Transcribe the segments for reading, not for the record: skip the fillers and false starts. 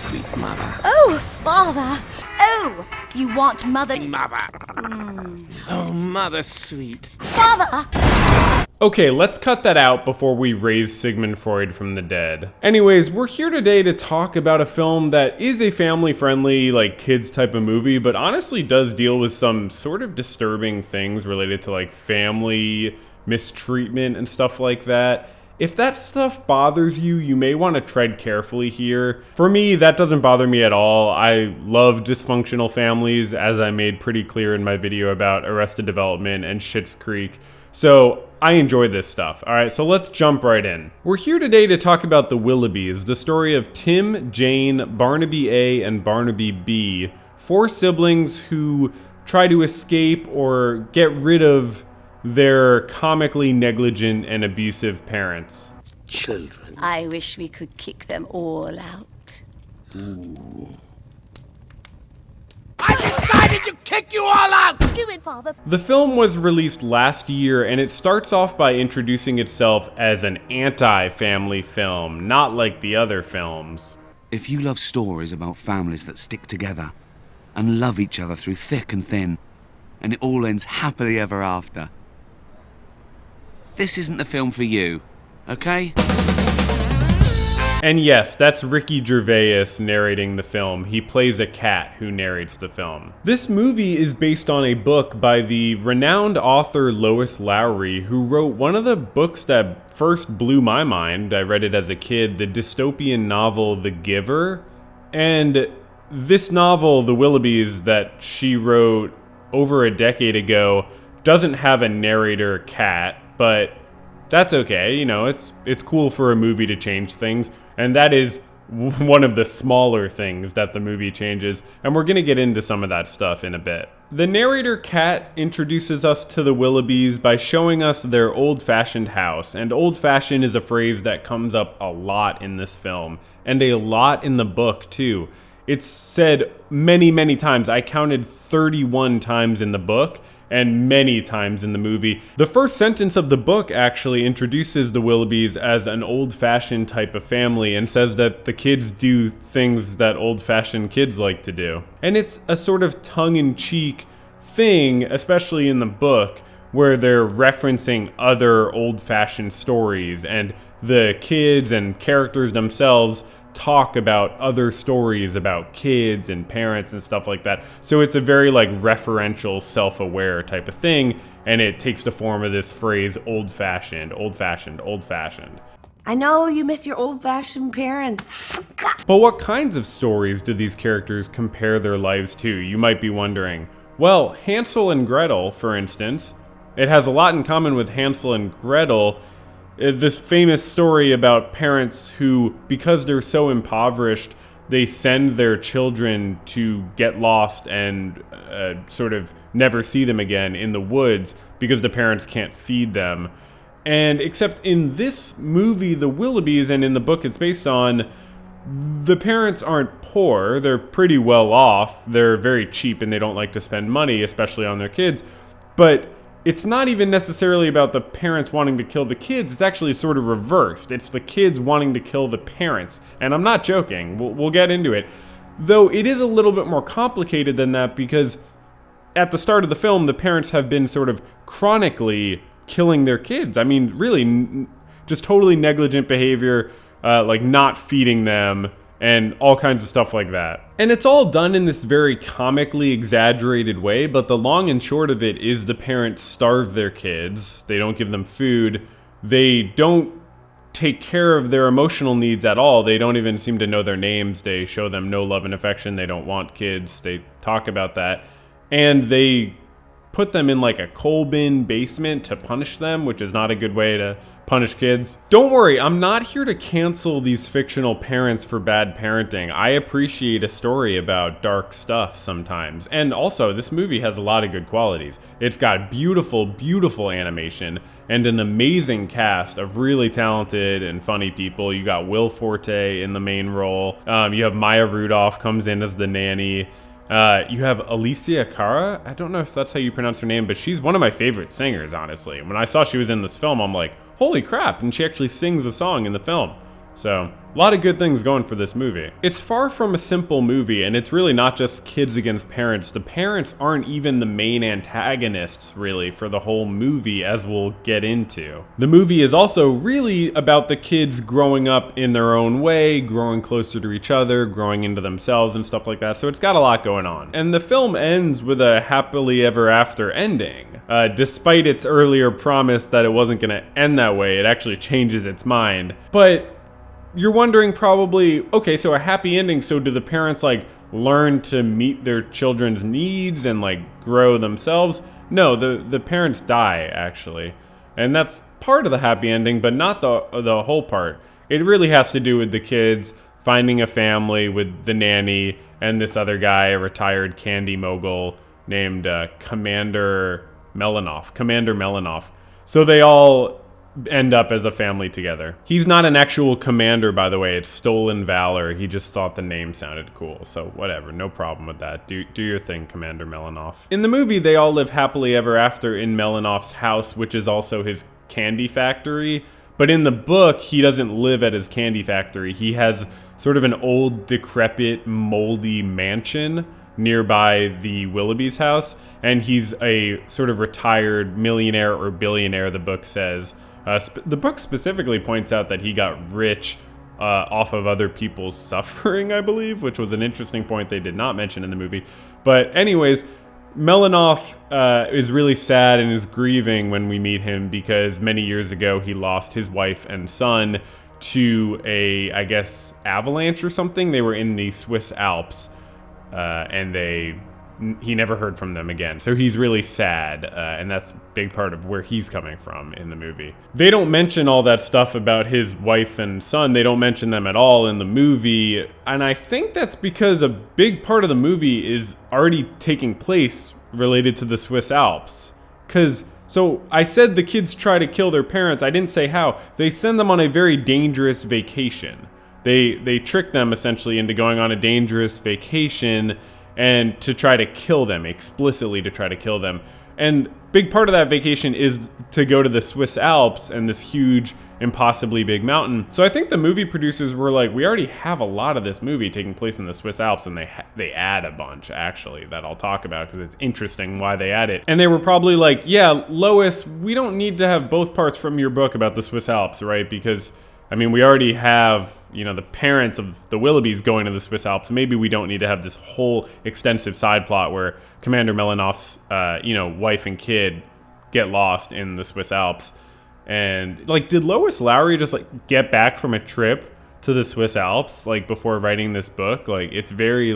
sweet mother. Oh, Father! Oh, you want Mother... Mother. Oh, mother sweet. Father! Okay, let's cut that out before we raise Sigmund Freud from the dead. Anyways, we're here today to talk about a film that is a family-friendly, like, kids type of movie, but honestly does deal with some sort of disturbing things related to, like, family mistreatment and stuff like that. If that stuff bothers you, you may want to tread carefully here. For me, that doesn't bother me at all. I love dysfunctional families, as I made pretty clear in my video about Arrested Development and Schitt's Creek. So I enjoy this stuff. All right, so let's jump right in. We're here today to talk about the Willoughbys, the story of Tim, Jane, Barnaby A, and Barnaby B, 4 siblings who try to escape or get rid of their comically negligent and abusive parents. Children. I wish we could kick them all out. I decided to kick you all out! Do it, Father. The film was released last year, and it starts off by introducing itself as an anti-family film, not like the other films. If you love stories about families that stick together and love each other through thick and thin, and it all ends happily ever after, this isn't the film for you, okay? And yes, that's Ricky Gervais narrating the film. He plays a cat who narrates the film. This movie is based on a book by the renowned author Lois Lowry, who wrote one of the books that first blew my mind. I read it as a kid, the dystopian novel The Giver. And this novel, The Willoughbys, that she wrote over a decade ago, doesn't have a narrator cat, but that's okay. You know, it's cool for a movie to change things. And that is one of the smaller things that the movie changes, and we're gonna get into some of that stuff in a bit. The narrator cat introduces us to the Willoughbys by showing us their old-fashioned house, and old-fashioned is a phrase that comes up a lot in this film, and a lot in the book too. It's said many, many times. I counted 31 times in the book, and many times in the movie. The first sentence of the book actually introduces the Willoughbys as an old-fashioned type of family and says that the kids do things that old-fashioned kids like to do. And it's a sort of tongue-in-cheek thing, especially in the book, where they're referencing other old-fashioned stories, and the kids and characters themselves talk about other stories about kids and parents and stuff like that. So it's a very like referential, self-aware type of thing, and it takes the form of this phrase, old-fashioned, old-fashioned, old-fashioned. I know you miss your old-fashioned parents. But what kinds of stories do these characters compare their lives to? You might be wondering. Well, Hansel and Gretel, for instance, it has a lot in common with Hansel and Gretel. This famous story about parents who, because they're so impoverished, they send their children to get lost and sort of never see them again in the woods because the parents can't feed them. And except in this movie, The Willoughbys, and in the book it's based on, the parents aren't poor. They're pretty well off. They're very cheap and they don't like to spend money, especially on their kids. But it's not even necessarily about the parents wanting to kill the kids. It's actually sort of reversed. It's the kids wanting to kill the parents. And I'm not joking. We'll get into it. Though it is a little bit more complicated than that, because at the start of the film, the parents have been sort of chronically killing their kids. I mean, really, just totally negligent behavior, like not feeding them, and all kinds of stuff like that. And it's all done in this very comically exaggerated way, but the long and short of it is the parents starve their kids. They don't give them food. They don't take care of their emotional needs at all. They don't even seem to know their names. They show them no love and affection. They don't want kids. They talk about that. And they put them in like a coal bin basement to punish them, which is not a good way to punish kids. Don't worry, I'm not here to cancel these fictional parents for bad parenting. I appreciate a story about dark stuff sometimes. And also, this movie has a lot of good qualities. It's got beautiful, beautiful animation and an amazing cast of really talented and funny people. You got Will Forte in the main role. You have Maya Rudolph comes in as the nanny. You have Alicia Cara. I don't know if that's how you pronounce her name, but she's one of my favorite singers, honestly. When I saw she was in this film, I'm like, holy crap, and she actually sings a song in the film. So, a lot of good things going for this movie. It's far from a simple movie, and it's really not just kids against parents. The parents aren't even the main antagonists, really, for the whole movie, as we'll get into. The movie is also really about the kids growing up in their own way, growing closer to each other, growing into themselves and stuff like that, so it's got a lot going on. And the film ends with a happily ever after ending. Despite its earlier promise that it wasn't gonna end that way, it actually changes its mind. But you're wondering probably, okay, so a happy ending, so do the parents like learn to meet their children's needs and like grow themselves? No, the parents die actually. And that's part of the happy ending, but not the whole part. It really has to do with the kids finding a family with the nanny and this other guy, a retired candy mogul named Commander Melanoff. So they all end up as a family together. He's not an actual commander, by the way. It's stolen valor. He just thought the name sounded cool. So whatever, no problem with that. Do your thing, Commander Melanoff. In the movie, they all live happily ever after in Melanoff's house, which is also his candy factory. But in the book, he doesn't live at his candy factory. He has sort of an old, decrepit, moldy mansion nearby the Willoughbys house, and he's a sort of retired millionaire or billionaire, the book says. The book specifically points out that he got rich off of other people's suffering, I believe, which was an interesting point they did not mention in the movie. But anyways, Melanoff is really sad and is grieving when we meet him because many years ago he lost his wife and son to a, I guess, avalanche or something. They were in the Swiss Alps, and he never heard from them again. So he's really sad, and that's a big part of where he's coming from in the movie. They don't mention all that stuff about his wife and son. They don't mention them at all in the movie, and I think that's because a big part of the movie is already taking place related to the Swiss Alps. So I said the kids try to kill their parents. I didn't say how. They send them on a very dangerous vacation. They trick them essentially into going on a dangerous vacation and to try to kill them, explicitly to try to kill them. And big part of that vacation is to go to the Swiss Alps and this huge, impossibly big mountain. So I think the movie producers were like, we already have a lot of this movie taking place in the Swiss Alps, and they add a bunch, actually, that I'll talk about because it's interesting why they add it. And they were probably like, yeah, Lois, we don't need to have both parts from your book about the Swiss Alps, right? Because, I mean, we already have, the parents of the Willoughbys going to the Swiss Alps. Maybe we don't need to have this whole extensive side plot where Commander Melanoff's, wife and kid get lost in the Swiss Alps. And, did Lois Lowry just, get back from a trip to the Swiss Alps, before writing this book? It's very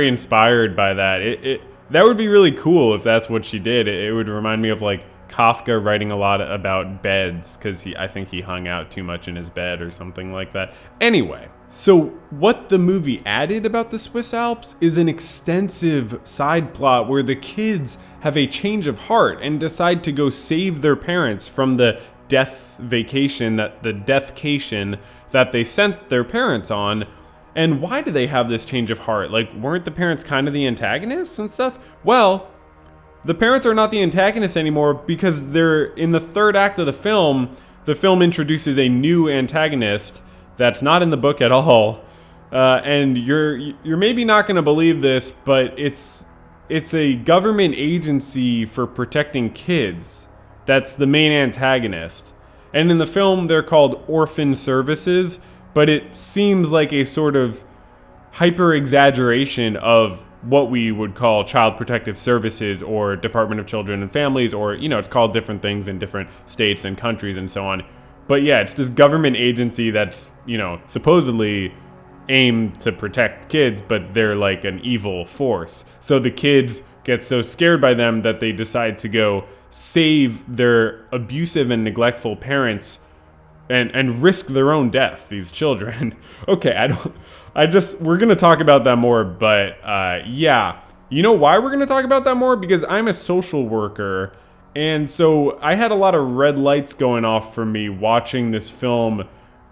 inspired by that. That would be really cool if that's what she did. It would remind me of, Kafka writing a lot about beds because I think he hung out too much in his bed or something like that. Anyway, so what the movie added about the Swiss Alps is an extensive side plot where the kids have a change of heart and decide to go save their parents from the deathcation that they sent their parents on. And why do they have this change of heart? Weren't the parents kind of the antagonists and stuff? Well, the parents are not the antagonists anymore because they're in the third act of the film. The film introduces a new antagonist that's not in the book at all, and you're maybe not going to believe this, but it's a government agency for protecting kids that's the main antagonist. And in the film, they're called orphan services, but it seems like a sort of hyper exaggeration of what we would call Child Protective Services or Department of Children and Families, or, it's called different things in different states and countries and so on. But yeah, it's this government agency that's, supposedly aimed to protect kids, but they're like an evil force. So the kids get so scared by them that they decide to go save their abusive and neglectful parents and risk their own death, these children. Okay, we're going to talk about that more, but yeah. You know why we're going to talk about that more? Because I'm a social worker, and so I had a lot of red lights going off for me watching this film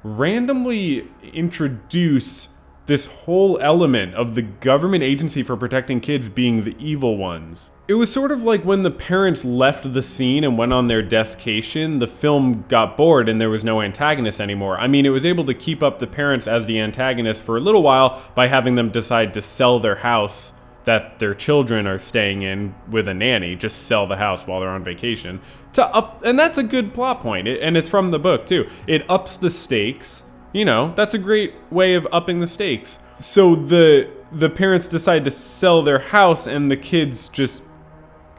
randomly introduce this whole element of the government agency for protecting kids being the evil ones. It was sort of like when the parents left the scene and went on their deathcation, the film got bored and there was no antagonist anymore. I mean, it was able to keep up the parents as the antagonist for a little while by having them decide to sell their house that their children are staying in with a nanny, just sell the house while they're on vacation, and that's a good plot point, and it's from the book too. It ups the stakes, that's a great way of upping the stakes. So the parents decide to sell their house and the kids just,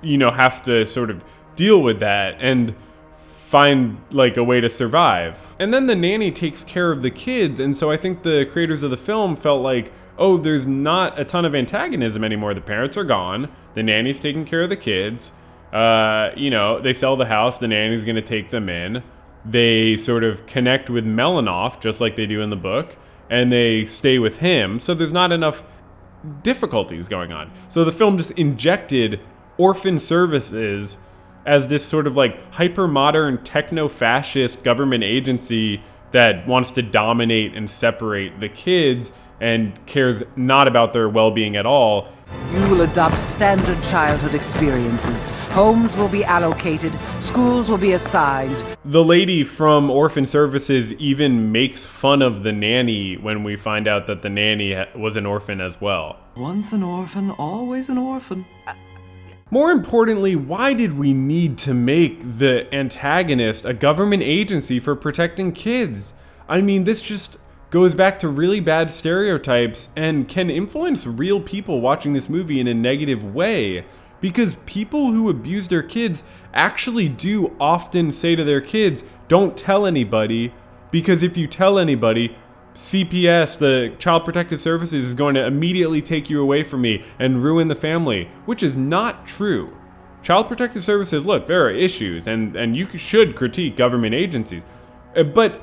have to sort of deal with that and find like a way to survive. And then the nanny takes care of the kids, and so I think the creators of the film felt like, oh, there's not a ton of antagonism anymore. The parents are gone. The nanny's taking care of the kids. They sell the house. The nanny's going to take them in. They sort of connect with Melanoff, just like they do in the book, and they stay with him. So there's not enough difficulties going on. So the film just injected orphan services as this sort of like hyper-modern techno-fascist government agency that wants to dominate and separate the kids and cares not about their well-being at all. You will adopt standard childhood experiences. Homes will be allocated. Schools will be assigned. The lady from Orphan Services even makes fun of the nanny when we find out that the nanny was an orphan as well. Once an orphan, always an orphan. More importantly, why did we need to make the antagonist a government agency for protecting kids? I mean, this just goes back to really bad stereotypes and can influence real people watching this movie in a negative way. Because people who abuse their kids actually do often say to their kids, don't tell anybody, because if you tell anybody, CPS, the Child Protective Services, is going to immediately take you away from me and ruin the family, which is not true. Child Protective Services, look, there are issues, and you should critique government agencies, but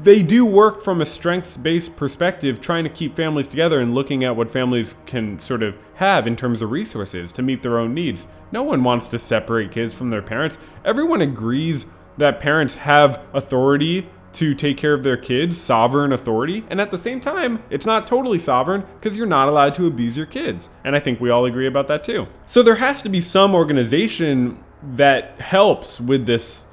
they do work from a strengths-based perspective, trying to keep families together and looking at what families can sort of have in terms of resources to meet their own needs. No one wants to separate kids from their parents. Everyone agrees that parents have authority to take care of their kids, sovereign authority, and at the same time, it's not totally sovereign because you're not allowed to abuse your kids. And I think we all agree about that too. So there has to be some organization that helps with this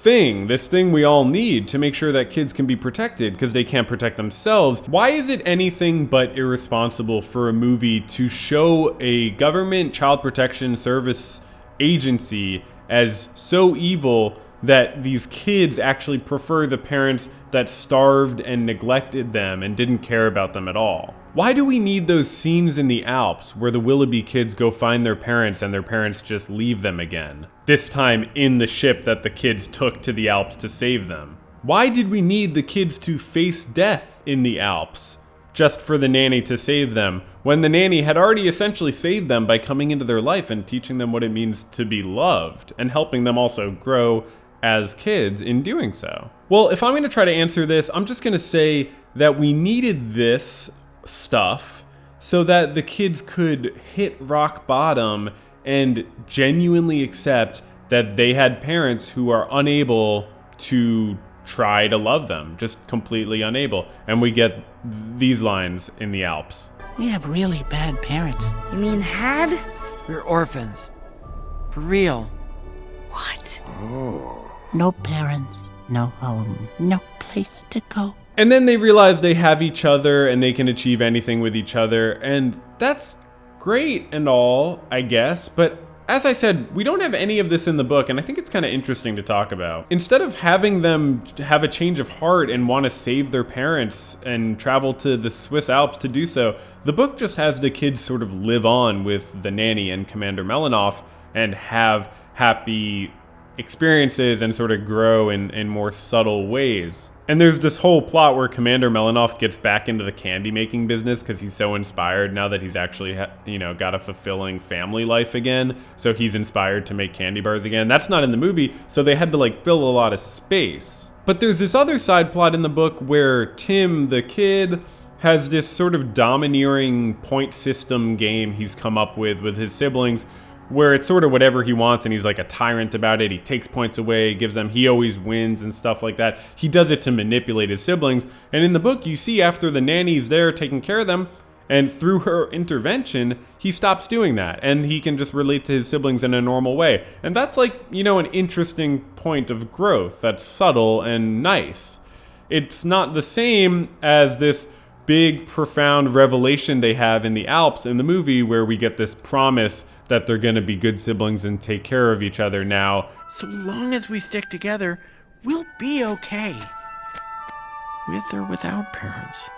thing we all need to make sure that kids can be protected because they can't protect themselves. Why is it anything but irresponsible for a movie to show a government child protection service agency as so evil that these kids actually prefer the parents that starved and neglected them and didn't care about them at all? Why do we need those scenes in the Alps where the Willoughby kids go find their parents and their parents just leave them again? This time in the ship that the kids took to the Alps to save them. Why did we need the kids to face death in the Alps just for the nanny to save them, when the nanny had already essentially saved them by coming into their life and teaching them what it means to be loved and helping them also grow as kids in doing so? Well, if I'm going to try to answer this, I'm just going to say that we needed this stuff so that the kids could hit rock bottom and genuinely accept that they had parents who are unable to try to love them, just completely unable. And we get these lines in the Alps. We have really bad parents. You mean had? We're orphans. For real. What? No parents, no home, no place to go. And then they realize they have each other and they can achieve anything with each other. And that's great and all, I guess. But as I said, we don't have any of this in the book, and I think it's kind of interesting to talk about. Instead of having them have a change of heart and want to save their parents and travel to the Swiss Alps to do so, the book just has the kids sort of live on with the nanny and Commander Melanoff and have happy experiences and sort of grow in more subtle ways. And there's this whole plot where Commander Melanoff gets back into the candy making business because he's so inspired now that he's actually, got a fulfilling family life again. So he's inspired to make candy bars again. That's not in the movie, so they had to fill a lot of space. But there's this other side plot in the book where Tim, the kid, has this sort of domineering point system game he's come up with his siblings, where it's sort of whatever he wants and he's like a tyrant about it. He takes points away, gives them, he always wins and stuff like that. He does it to manipulate his siblings. And in the book, you see after the nanny's there taking care of them, and through her intervention, he stops doing that. And he can just relate to his siblings in a normal way. And that's like, you know, an interesting point of growth that's subtle and nice. It's not the same as this big, profound revelation they have in the Alps in the movie where we get this promise that they're going to be good siblings and take care of each other now. So long as we stick together, we'll be okay. With or without parents.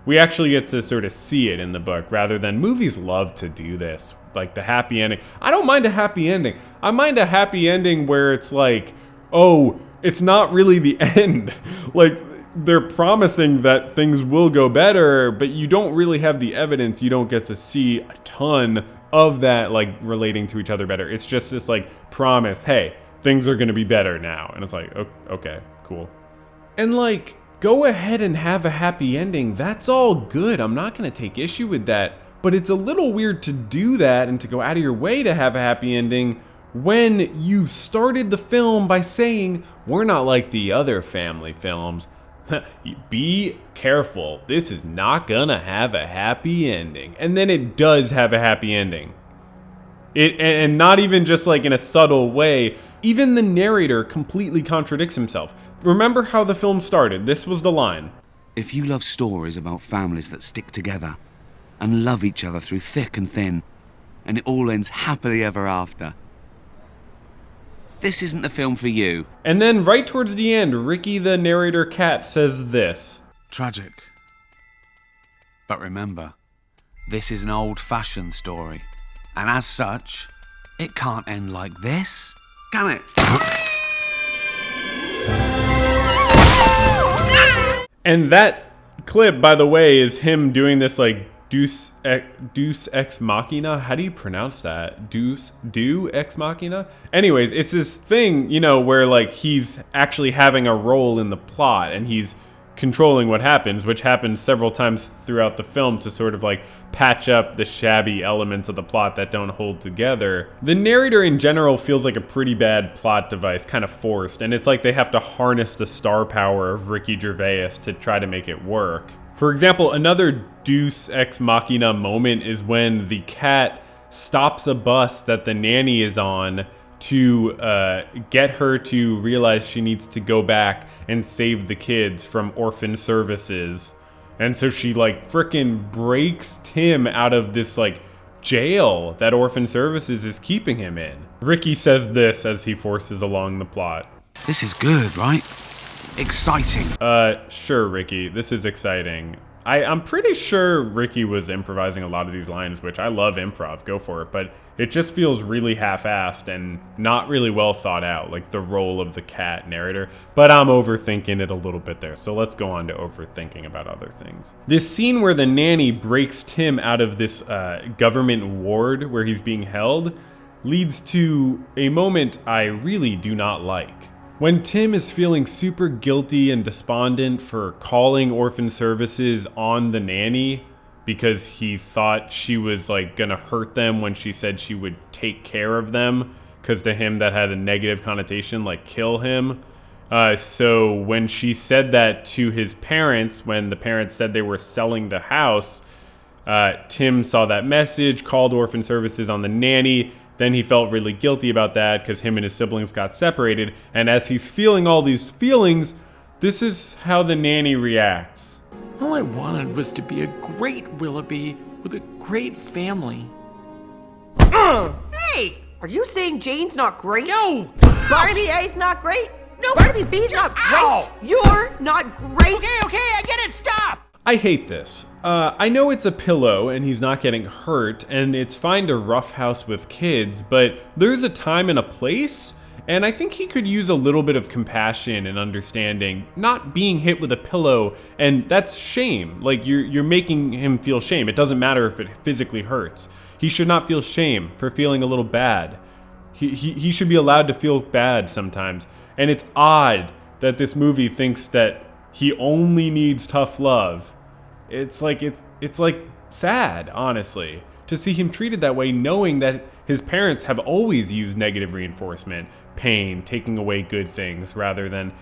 We actually get to sort of see it in the book rather than movies love to do this. Like the happy ending. I don't mind a happy ending. I mind a happy ending where it's like, oh, it's not really the end. Like they're promising that things will go better, but you don't really have the evidence. You don't get to see a ton of that like relating to each other better. It's just this like promise, hey, things are going to be better now. And it's like, okay, cool. And like, go ahead and have a happy ending. That's all good. I'm not going to take issue with that. But it's a little weird to do that and to go out of your way to have a happy ending when you've started the film by saying, we're not like the other family films. Be careful. This is not going to have a happy ending. And then it does have a happy ending. And not even just like in a subtle way. Even the narrator completely contradicts himself. Remember how the film started. This was the line. If you love stories about families that stick together and love each other through thick and thin, and it all ends happily ever after, this isn't the film for you. And then right towards the end, Ricky the narrator cat says this. Tragic. But remember, this is an old-fashioned story. And as such, it can't end like this, can it? And that clip, by the way, is him doing this like Deus Ex Machina. How do you pronounce that? Deus Ex Machina? Anyways, it's this thing, you know, where like he's actually having a role in the plot and he's controlling what happens, which happens several times throughout the film to sort of like patch up the shabby elements of the plot that don't hold together. The narrator in general feels like a pretty bad plot device, kind of forced, and it's like they have to harness the star power of Ricky Gervais to try to make it work. For example, another Deus Ex Machina moment is when the cat stops a bus that the nanny is on to get her to realize she needs to go back and save the kids from orphan services. And so she like frickin' breaks Tim out of this like jail that orphan services is keeping him in. Ricky says this as he forces along the plot. This is good, right? Exciting. Sure, Ricky, this is exciting. I'm pretty sure Ricky was improvising a lot of these lines, which I love improv, go for it, but it just feels really half-assed and not really well thought out, like the role of the cat narrator, but I'm overthinking it a little bit there, so let's go on to overthinking about other things. This scene where the nanny breaks Tim out of this government ward where he's being held leads to a moment I really do not like. When Tim is feeling super guilty and despondent for calling orphan services on the nanny because he thought she was like gonna hurt them when she said she would take care of them, because to him that had a negative connotation, like kill him. So when she said that to his parents, when the parents said they were selling the house, Tim saw that message, called orphan services on the nanny. Then he felt really guilty about that because him and his siblings got separated. And as he's feeling all these feelings, this is how the nanny reacts. All I wanted was to be a great Willoughby with a great family. Hey! Are you saying Jane's not great? No! Barnaby A's not great? No! Barnaby B's not Ow! great? You're not great? Okay, I get it, stop! I hate this. I know it's a pillow and he's not getting hurt, and it's fine to roughhouse with kids, but there's a time and a place, and I think he could use a little bit of compassion and understanding, not being hit with a pillow, and that's shame. Like, you're making him feel shame. It doesn't matter if it physically hurts. He should not feel shame for feeling a little bad. He should be allowed to feel bad sometimes, and it's odd that this movie thinks that he only needs tough love. It's like sad, honestly. to see him treated that way, knowing that his parents have always used negative reinforcement, pain, taking away good things, rather than,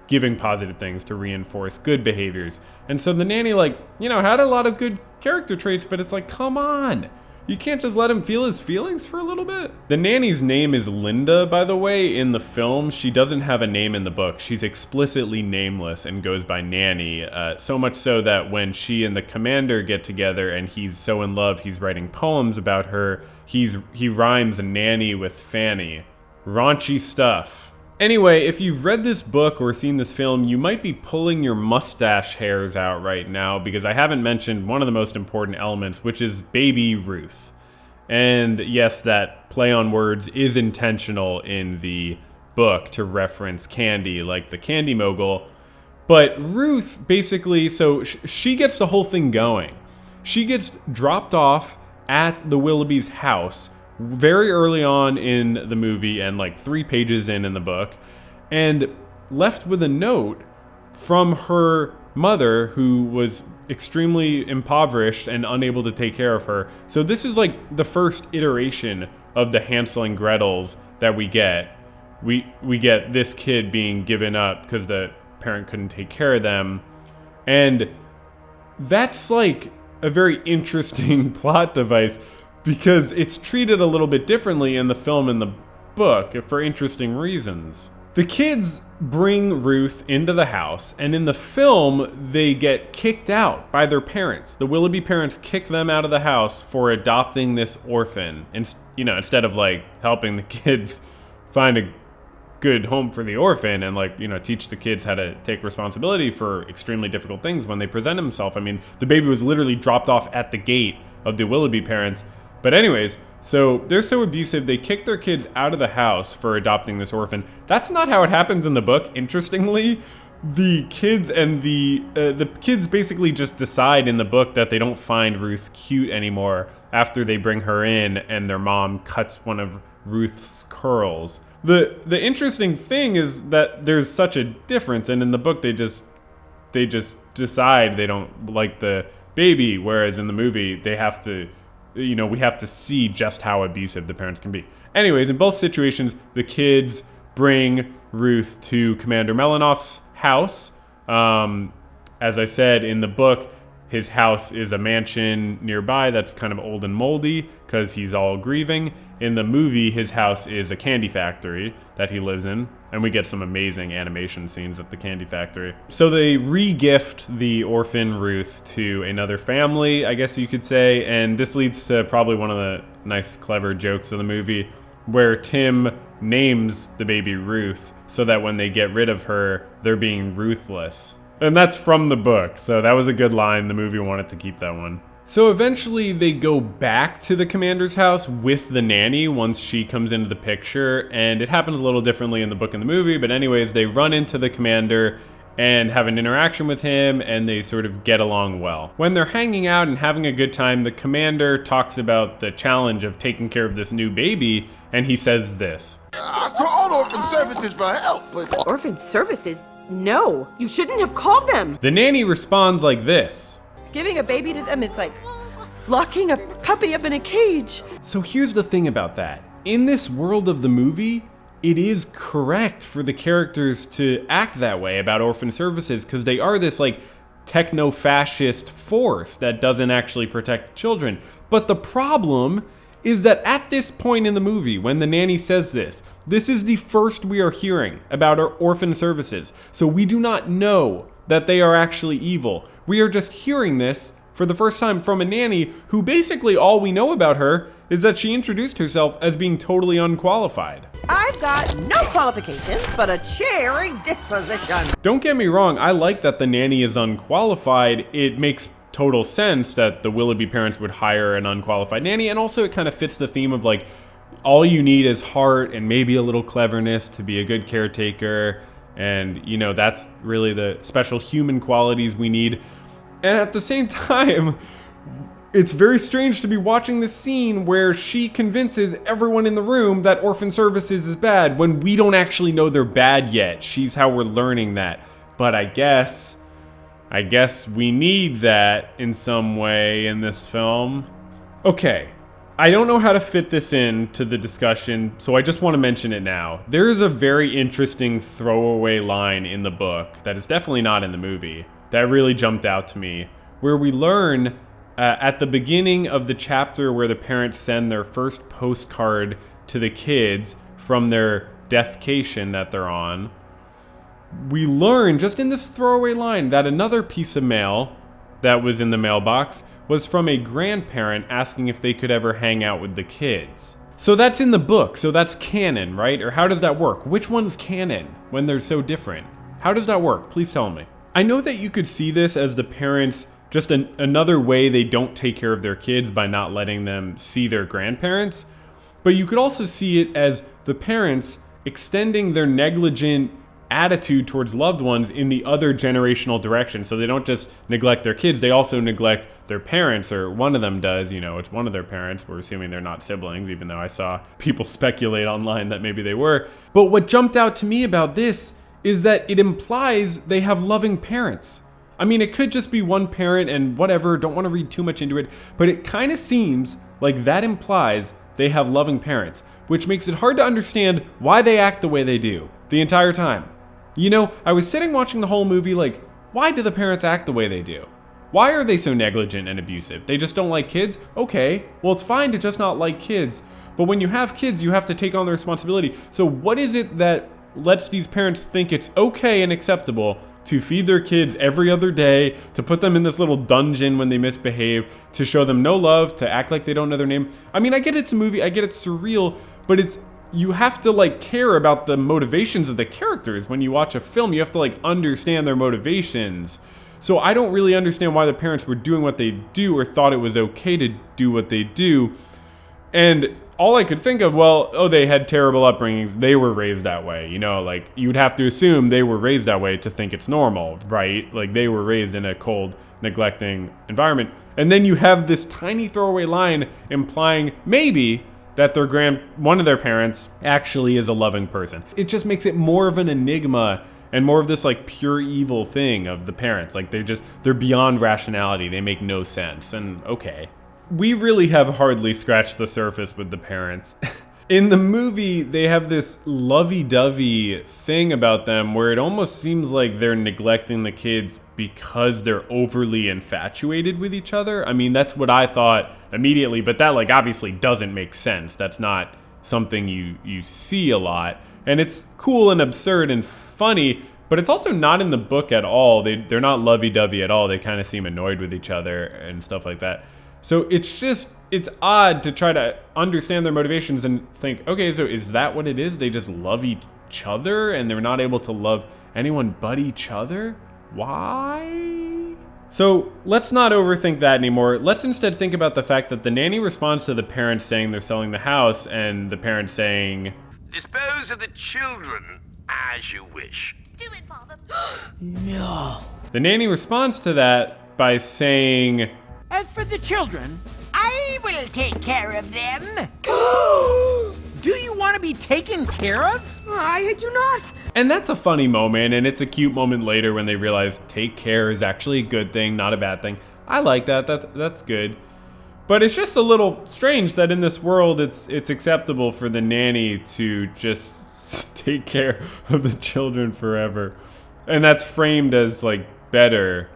giving positive things to reinforce good behaviors. And so the nanny, had a lot of good character traits, but it's like, come on. You can't just let him feel his feelings for a little bit. The nanny's name is Linda, by the way. In the film, she doesn't have a name in the book. She's explicitly nameless and goes by Nanny. So much so that when she and the commander get together and he's so in love, he's writing poems about her. He rhymes Nanny with Fanny. Raunchy stuff. Anyway, if you've read this book or seen this film, you might be pulling your mustache hairs out right now because I haven't mentioned one of the most important elements, which is baby Ruth. And yes, that play on words is intentional in the book to reference candy, like the candy mogul. But Ruth basically, so she gets the whole thing going. She gets dropped off at the Willoughbys' house very early on in the movie and 3 pages in the book, and left with a note from her mother, who was extremely impoverished and unable to take care of her. So this is the first iteration of the Hansel and Gretels that we get. We get this kid being given up because the parent couldn't take care of them, and that's a very interesting plot device, because it's treated a little bit differently in the film and the book for interesting reasons. The kids bring Ruth into the house, and in the film, they get kicked out by their parents. The Willoughby parents kick them out of the house for adopting this orphan, instead of helping the kids find a good home for the orphan and teach the kids how to take responsibility for extremely difficult things when they present themselves. I mean, the baby was literally dropped off at the gate of the Willoughby parents. But anyways, so they're so abusive, they kick their kids out of the house for adopting this orphan. That's not how it happens in the book. Interestingly, the kids basically just decide in the book that they don't find Ruth cute anymore after they bring her in and their mom cuts one of Ruth's curls. The interesting thing is that there's such a difference, and in the book they just decide they don't like the baby, whereas in the movie they have to, we have to see just how abusive the parents can be. Anyways, in both situations, the kids bring Ruth to Commander Melanoff's house. As I said, in the book, his house is a mansion nearby that's kind of old and moldy because he's all grieving. In the movie, his house is a candy factory that he lives in, and we get some amazing animation scenes at the candy factory. So they re-gift the orphan Ruth to another family, I guess you could say, and this leads to probably one of the nice, clever jokes of the movie, where Tim names the baby Ruth so that when they get rid of her, they're being ruthless. And that's from the book, so that was a good line. The movie wanted to keep that one. So eventually they go back to the commander's house with the nanny once she comes into the picture, and it happens a little differently in the book and the movie, but anyways, they run into the commander and have an interaction with him, and they sort of get along well. When they're hanging out and having a good time, the commander talks about the challenge of taking care of this new baby, and he says this. I called Orphan Services for help, but... Orphan Services? No, you shouldn't have called them. The nanny responds like this. Giving a baby to them is like locking a puppy up in a cage. So here's the thing about that. In this world of the movie, it is correct for the characters to act that way about orphan services because they are this techno-fascist force that doesn't actually protect children. But the problem is that at this point in the movie, when the nanny says this is the first we are hearing about our orphan services. So we do not know that they are actually evil. We are just hearing this for the first time from a nanny who basically all we know about her is that she introduced herself as being totally unqualified. I've got no qualifications, but a cheery disposition. Don't get me wrong, I like that the nanny is unqualified. It makes total sense that the Willoughby parents would hire an unqualified nanny, and also it kind of fits the theme of all you need is heart and maybe a little cleverness to be a good caretaker. And, that's really the special human qualities we need. And at the same time, it's very strange to be watching this scene where she convinces everyone in the room that orphan services is bad when we don't actually know they're bad yet. She's how we're learning that. But I guess we need that in some way in this film. Okay, I don't know how to fit this into the discussion, so I just want to mention it now. There is a very interesting throwaway line in the book that is definitely not in the movie that really jumped out to me, where we learn at the beginning of the chapter where the parents send their first postcard to the kids from their deathcation that they're on, we learn just in this throwaway line that another piece of mail that was in the mailbox was from a grandparent asking if they could ever hang out with the kids. So that's in the book, so that's canon, right? Or how does that work? Which one's canon when they're so different? How does that work? Please tell me. I know that you could see this as the parents, just another way they don't take care of their kids by not letting them see their grandparents, but you could also see it as the parents extending their negligent attitude towards loved ones in the other generational direction. So they don't just neglect their kids, they also neglect their parents, or one of them does, it's one of their parents. We're assuming they're not siblings, even though I saw people speculate online that maybe they were. But what jumped out to me about this is that it implies they have loving parents. I mean, it could just be one parent and whatever, don't want to read too much into it, but it kind of seems like that implies they have loving parents, which makes it hard to understand why they act the way they do the entire time. I was sitting watching the whole movie like, why do the parents act the way they do? Why are they so negligent and abusive? They just don't like kids? Okay, well, it's fine to just not like kids, but when you have kids, you have to take on the responsibility. So what is it that lets these parents think it's okay and acceptable to feed their kids every other day, to put them in this little dungeon when they misbehave, to show them no love, to act like they don't know their name? I mean, I get it's a movie, I get it's surreal, but you have to care about the motivations of the characters. When you watch a film, you have to understand their motivations. So I don't really understand why the parents were doing what they do or thought it was okay to do what they do. And all I could think of, they had terrible upbringings. They were raised that way. You'd have to assume they were raised that way to think it's normal, right? They were raised in a cold, neglecting environment. And then you have this tiny throwaway line implying maybe that one of their parents actually is a loving person. It just makes it more of an enigma and more of this pure evil thing of the parents. They're beyond rationality. They make no sense. And okay. We really have hardly scratched the surface with the parents. In the movie, they have this lovey-dovey thing about them where it almost seems like they're neglecting the kids because they're overly infatuated with each other. I mean, that's what I thought immediately, but that obviously doesn't make sense. That's not something you see a lot. And it's cool and absurd and funny, but it's also not in the book at all. They're not lovey-dovey at all. They kind of seem annoyed with each other and stuff like that. So it's odd to try to understand their motivations and think, okay, so is that what it is? They just love each other and they're not able to love anyone but each other? Why? So let's not overthink that anymore. Let's instead think about the fact that the nanny responds to the parents saying they're selling the house and the parents saying, "Dispose of the children as you wish." Do it, Father. No. The nanny responds to that by saying, As for the children, I will take care of them. Do you want to be taken care of? I do not. and that's a funny moment, and it's a cute moment later when they realize take care is actually a good thing, not a bad thing. I like that. That's good. But it's just a little strange that in this world it's acceptable for the nanny to just take care of the children forever. And that's framed as better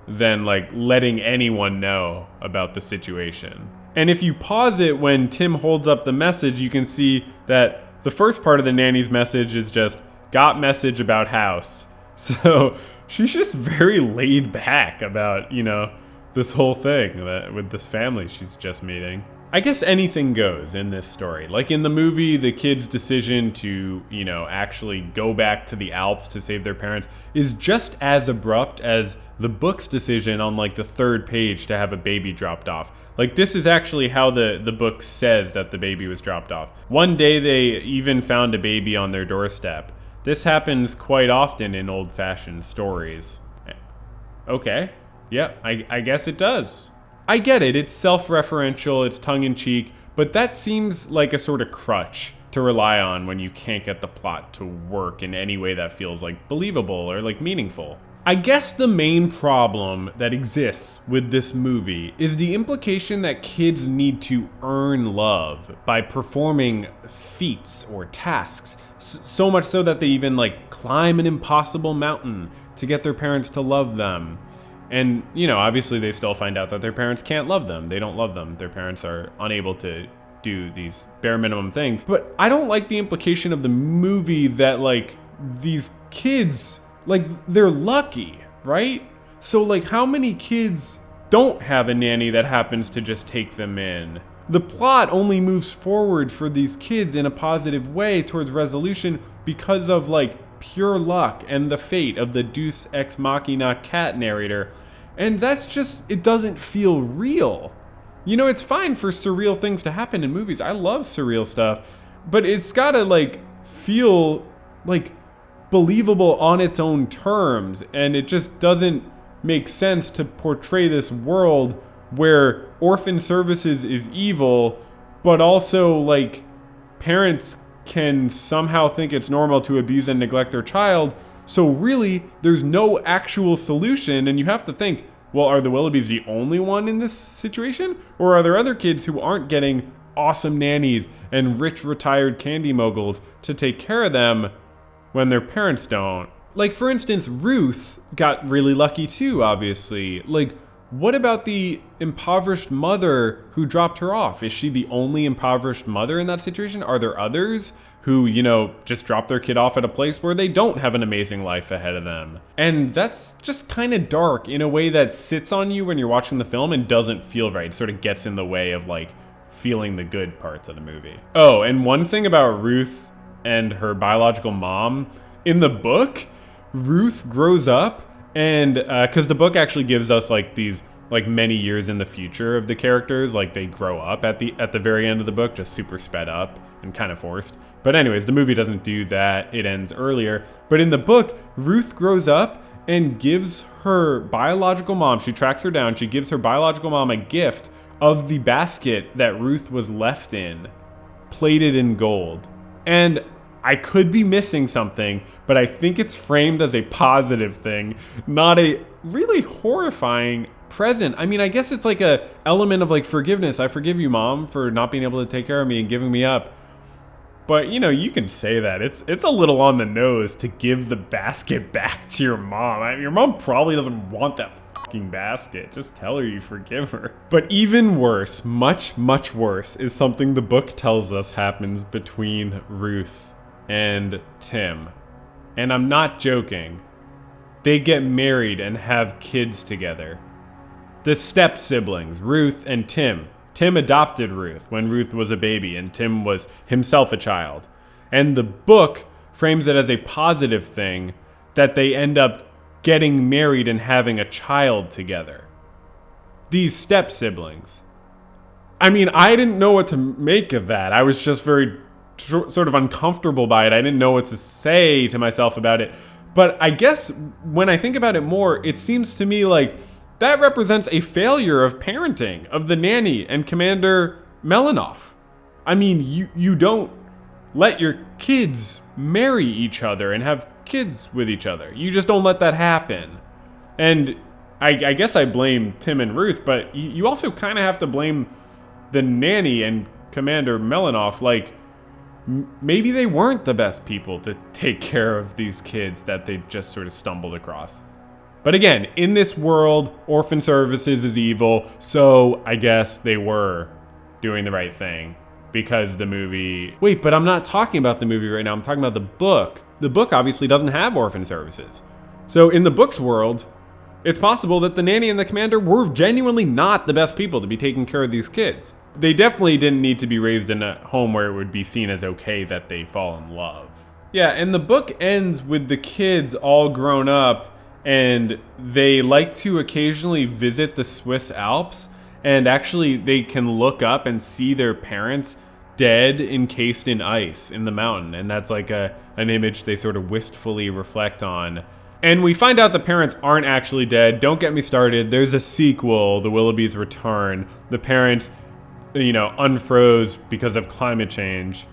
than letting anyone know about the situation. And if you pause it when Tim holds up the message, you can see that the first part of the nanny's message is just got message about house. So she's just very laid back about, this whole thing with this family she's just meeting. I guess anything goes in this story. Like in the movie, the kid's decision to, actually go back to the Alps to save their parents is just as abrupt as the book's decision on the third page to have a baby dropped off. This is actually how the book says that the baby was dropped off. One day they even found a baby on their doorstep. This happens quite often in old-fashioned stories. Okay. Yeah, I guess it does. I get it, it's self-referential, it's tongue-in-cheek, but that seems like a sort of crutch to rely on when you can't get the plot to work in any way that feels believable or meaningful. I guess the main problem that exists with this movie is the implication that kids need to earn love by performing feats or tasks, so much so that they even like climb an impossible mountain to get their parents to love them. And, you know, obviously they still find out that their parents can't love them. They don't love them. Their parents are unable to do these bare minimum things. But I don't like the implication of the movie that like these kids, like, they're lucky, right? So, like, how many kids don't have a nanny that happens to just take them in? The plot only moves forward for these kids in a positive way towards resolution because of, like, pure luck and the fate of the Deus Ex Machina cat narrator. And that's just, it doesn't feel real. You know, it's fine for surreal things to happen in movies. I love surreal stuff. But it's gotta, like, feel, like, believable on its own terms, and it just doesn't make sense to portray this world where orphan services is evil, but also like parents can somehow think it's normal to abuse and neglect their child. So really there's no actual solution, and you have to think, well, are the Willoughbys the only one in this situation, or are there other kids who aren't getting awesome nannies and rich retired candy moguls to take care of them when their parents don't? Like, for instance, Ruth got really lucky too, obviously. Like, what about the impoverished mother who dropped her off? Is she the only impoverished mother in that situation? Are there others who, you know, just drop their kid off at a place where they don't have an amazing life ahead of them? And that's just kind of dark in a way that sits on you when you're watching the film and doesn't feel right. It sort of gets in the way of, like, feeling the good parts of the movie. Oh, and one thing about Ruth and her biological mom, in the book, Ruth grows up, and because the book actually gives us like these like many years in the future of the characters, like they grow up at the very end of the book, just super sped up and kind of forced. But anyways, the movie doesn't do that, it ends earlier. But in the book, Ruth grows up and gives her biological mom, she tracks her down, she gives her biological mom a gift of the basket that Ruth was left in, plated in gold. And I could be missing something, but I think it's framed as a positive thing, not a really horrifying present. I mean, I guess it's like a element of like forgiveness. I forgive you, Mom, for not being able to take care of me and giving me up. But, you know, you can say that. It's a little on the nose to give the basket back to your mom. I mean, your mom probably doesn't want that fucking basket. Just tell her you forgive her. But even worse, much, much worse, is something the book tells us happens between Ruth and Tim. And I'm not joking. They get married and have kids together. The step siblings, Ruth and Tim. Tim adopted Ruth when Ruth was a baby and Tim was himself a child. And the book frames it as a positive thing that they end up getting married and having a child together. These step siblings. I mean, I didn't know what to make of that. I was just very sort of uncomfortable by it. I didn't know what to say to myself about it. But I guess when I think about it more, it seems to me like that represents a failure of parenting of the nanny and Commander Melanoff. I mean, you don't let your kids marry each other and have kids with each other. You just don't let that happen. And I guess I blame Tim and Ruth, but you also kind of have to blame the nanny and Commander Melanoff. Like, maybe they weren't the best people to take care of these kids that they just sort of stumbled across. But again, in this world, orphan services is evil, so I guess they were doing the right thing because the movie... Wait, but I'm not talking about the movie right now, I'm talking about the book. The book obviously doesn't have orphan services. So in the book's world, it's possible that the nanny and the commander were genuinely not the best people to be taking care of these kids. They definitely didn't need to be raised in a home where it would be seen as okay that they fall in love. Yeah, and the book ends with the kids all grown up, and they like to occasionally visit the Swiss Alps, and actually they can look up and see their parents dead encased in ice in the mountain, and that's like an image they sort of wistfully reflect on. And we find out the parents aren't actually dead. Don't get me started. There's a sequel, The Willoughbys Return. The parents, you know, unfroze because of climate change.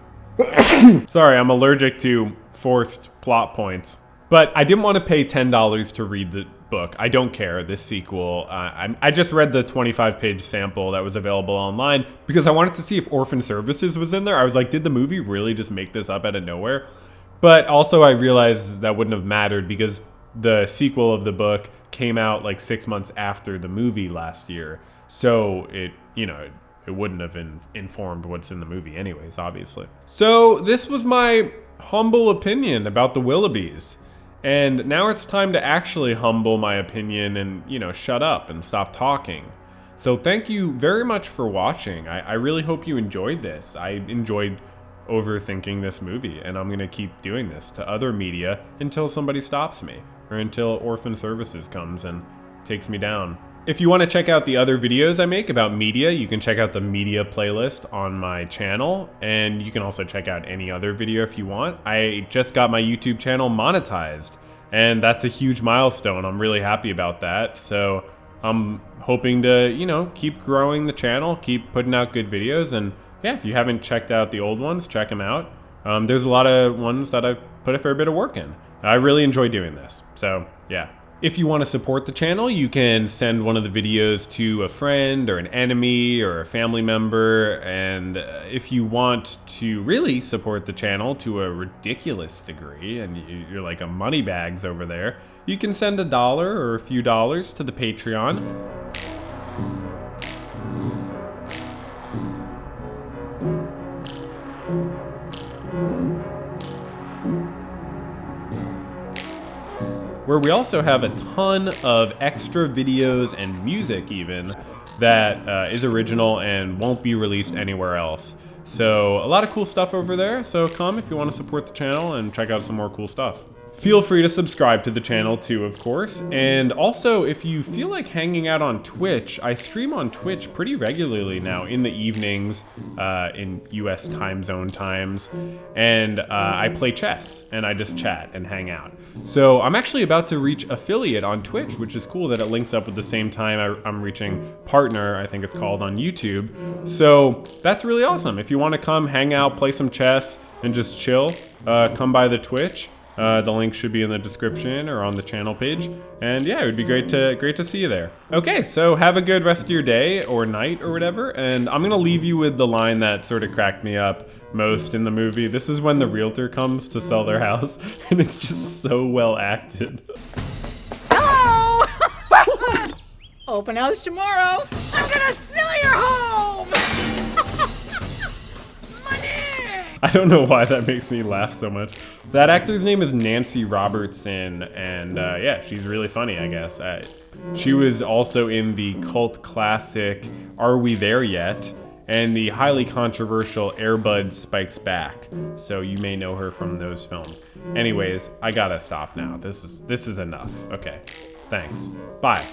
Sorry, I'm allergic to forced plot points. But I didn't want to pay $10 to read the book. I don't care, this sequel. I just read the 25-page sample that was available online because I wanted to see if Orphan Services was in there. I was like, did the movie really just make this up out of nowhere? But also I realized that wouldn't have mattered because the sequel of the book came out like 6 months after the movie last year. So it wouldn't have informed what's in the movie anyways, obviously. So this was my humble opinion about the Willoughbys. And now it's time to actually humble my opinion and, shut up and stop talking. So thank you very much for watching. I really hope you enjoyed this. I enjoyed overthinking this movie, and I'm going to keep doing this to other media until somebody stops me, or until Orphan Services comes and takes me down. If you want to check out the other videos I make about media, you can check out the media playlist on my channel, and you can also check out any other video if you want. I just got my YouTube channel monetized, and that's a huge milestone. I'm really happy about that. So I'm hoping to, keep growing the channel, keep putting out good videos, and yeah, if you haven't checked out the old ones, check them out. There's a lot of ones that I've put a fair bit of work in. I really enjoy doing this, so yeah. If you want to support the channel, you can send one of the videos to a friend or an enemy or a family member. And if you want to really support the channel to a ridiculous degree, and you're like a money bags over there, you can send $1 or a few dollars to the Patreon. Where we also have a ton of extra videos and music even that is original and won't be released anywhere else. So a lot of cool stuff over there, so come if you want to support the channel and check out some more cool stuff. Feel free to subscribe to the channel too, of course. And also, if you feel like hanging out on Twitch, I stream on Twitch pretty regularly now in the evenings, in US time zone times. And I play chess and I just chat and hang out. So I'm actually about to reach affiliate on Twitch, which is cool that it links up at the same time I'm reaching partner, I think it's called, on YouTube. So that's really awesome. If you want to come hang out, play some chess, and just chill, come by the Twitch. The link should be in the description or on the channel page. And yeah, it would be great to see you there. Okay, so have a good rest of your day or night or whatever. And I'm gonna leave you with the line that sort of cracked me up most in the movie. This is when the realtor comes to sell their house, and it's just so well acted. Hello! Open house tomorrow. I'm gonna sell your home! I don't know why that makes me laugh so much. That actor's name is Nancy Robertson, and yeah, she's really funny, I guess. She was also in the cult classic Are We There Yet? And the highly controversial Air Bud Spikes Back. So you may know her from those films. Anyways, I gotta stop now. This is enough. Okay, thanks. Bye.